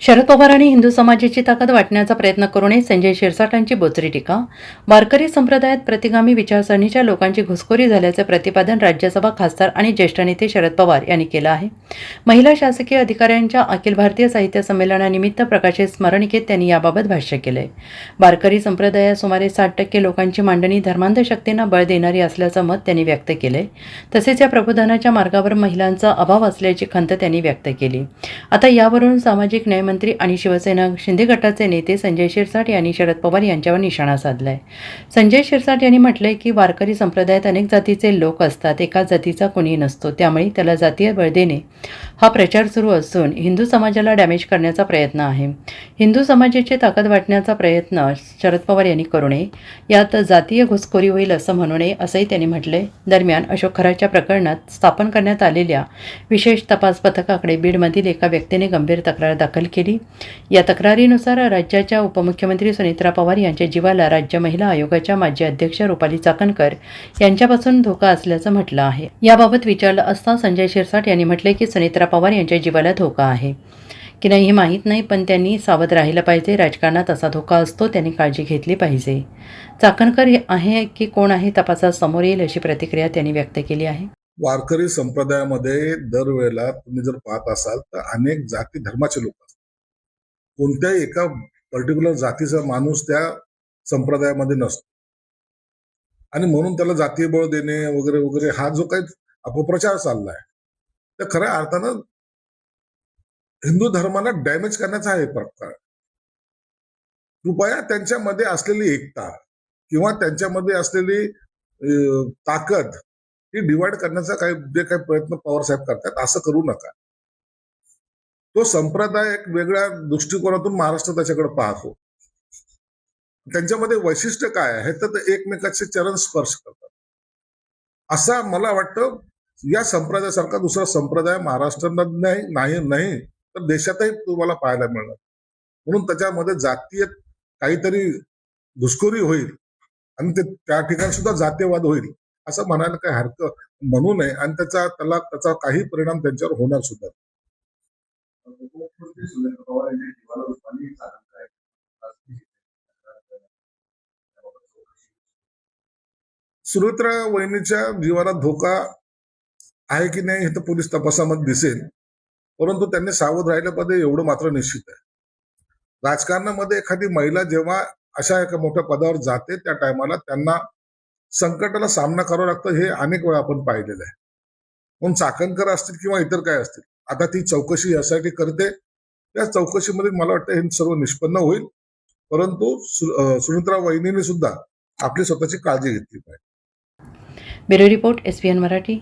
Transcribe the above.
शरद पवार आणि हिंदू समाजाची ताकद वाटण्याचा प्रयत्न करू नये, संजय शिरसाटांची बोचरी टीका. वारकरी संप्रदायात प्रतिगामी विचारसरणीच्या लोकांची घुसखोरी झाल्याचे प्रतिपादन राज्यसभा खासदार आणि ज्येष्ठ नेते शरद पवार यांनी केलं आहे. महिला शासकीय अधिकाऱ्यांच्या अखिल भारतीय साहित्य संमेलनानिमित्त प्रकाशित स्मरणिकेत त्यांनी याबाबत भाष्य केलंय. वारकरी संप्रदायात सुमारे 60% लोकांची मांडणी धर्मांध शक्तींना बळ देणारी असल्याचं मत त्यांनी व्यक्त केलंय. तसेच या प्रबोधनाच्या मार्गावर महिलांचा अभाव असल्याची खंत त्यांनी व्यक्त केली. आता यावरून सामाजिक न्याय मंत्री आणि शिवसेना शिंदे गटाचे नेते संजय शिरसाट यांनी शरद पवार यांच्यावर निशाणा साधलाय. संजय शिरसाट यांनी म्हटलंय की वारकरी संप्रदायात अनेक जातीचे लोक असतात, एकाच जातीचा कोणी नसतो, त्यामुळे त्याला जातीय बळ देणे हा प्रचार सुरू असून हिंदू समाजाला डॅमेज करण्याचा प्रयत्न आहे. हिंदू समाजाची ताकद वाटण्याचा प्रयत्न शरद पवार यांनी करू नये, यात जातीय घुसखोरी होईल असं म्हणू नये, असंही त्यांनी म्हटलंय. दरम्यान अशोक खराच्या प्रकरणात स्थापन करण्यात आलेल्या विशेष तपास पथकाकडे बीडमधील एका व्यक्तीने गंभीर तक्रार दाखल केली. या तक्रारीनुसार राज्याच्या उपमुख्यमंत्री सुनेत्रा पवार यांच्या जीवाला राज्य महिला आयोगाच्या माजी अध्यक्ष रुपाली चाकणकर यांच्यापासून धोका असल्याचं म्हटलं आहे. याबाबत विचारलं असता संजय शिरसाट यांनी म्हटले की सुनेत्रा पवार यांच्या जीवाला धोका आहे की नाही हे माहीत नाही, पण त्यांनी सावध राहिलं पाहिजे. राजकारणात असा धोका असतो, त्यांनी काळजी घेतली पाहिजे. चाकणकर आहे की कोण आहे तपासात समोर येईल, अशी प्रतिक्रिया त्यांनी व्यक्त केली आहे. वारकरी संप्रदायामध्ये दरवेळेला तुम्ही जर पाहत असाल तर अनेक जाती धर्माचे लोक असतात. कोणत्याही एका पर्टिक्युलर जातीचा माणूस त्या संप्रदायामध्ये नसतो आणि म्हणून त्याला जातीय बळ देणे वगैरे वगैरे हा जो काही अपप्रचार चाललाय तर खऱ्या अर्थानं हिंदू धर्माला डॅमेज करण्याचा हा एक प्रकार. कृपया त्यांच्यामध्ये असलेली एकता किंवा त्यांच्यामध्ये असलेली ताकद ही डिवाइड करण्याचा जे काही प्रयत्न पवार साहेब करतात असं करू नका. तो संप्रदाय एक वेगळ्या दृष्टिकोनातून महाराष्ट्र त्याच्याकडे पाहतो. त्यांच्यामध्ये वैशिष्ट्य काय आहे तर ते एकमेकाचे चरण स्पर्श करतात. असा मला वाटतं या संप्रदायासारखा दुसरा संप्रदाय महाराष्ट्रात नाही तर देशातही तुम्हाला पाहायला मिळणार. म्हणून त्याच्यामध्ये जातीय काहीतरी घुसखोरी होईल आणि ते त्या ठिकाणी सुद्धा जातीयवाद होईल असं म्हणायला काही हरकत म्हणू नये आणि त्याचा काही परिणाम त्यांच्यावर होणार सुद्धा. सुनेत्रा वहिनीच्या जीवाला धोका आहे की नाही हे तर पोलीस तपासामध्ये दिसेल, परंतु त्यांनी सावध राहिलं पाहिजे एवढं मात्र निश्चित आहे. राजकारणामध्ये एखादी महिला जेव्हा अशा एका मोठ्या पदावर जाते त्या टायमाला त्यांना संकटाला सामना करावा लागतो, हे अनेक वेळा आपण पाहिलेलं आहे. म्हणून चाकणकर असतील किंवा इतर काय असतील, आता ती चौकशी यासाठी करते, त्या चौकशीमध्ये मला वाटतं हे सर्व निष्पन्न होईल. परंतु सुनेत्रा वहिनीने सुद्धा आपली स्वतःची काळजी घेतली पाहिजे. Bureau report, SPN Marathi.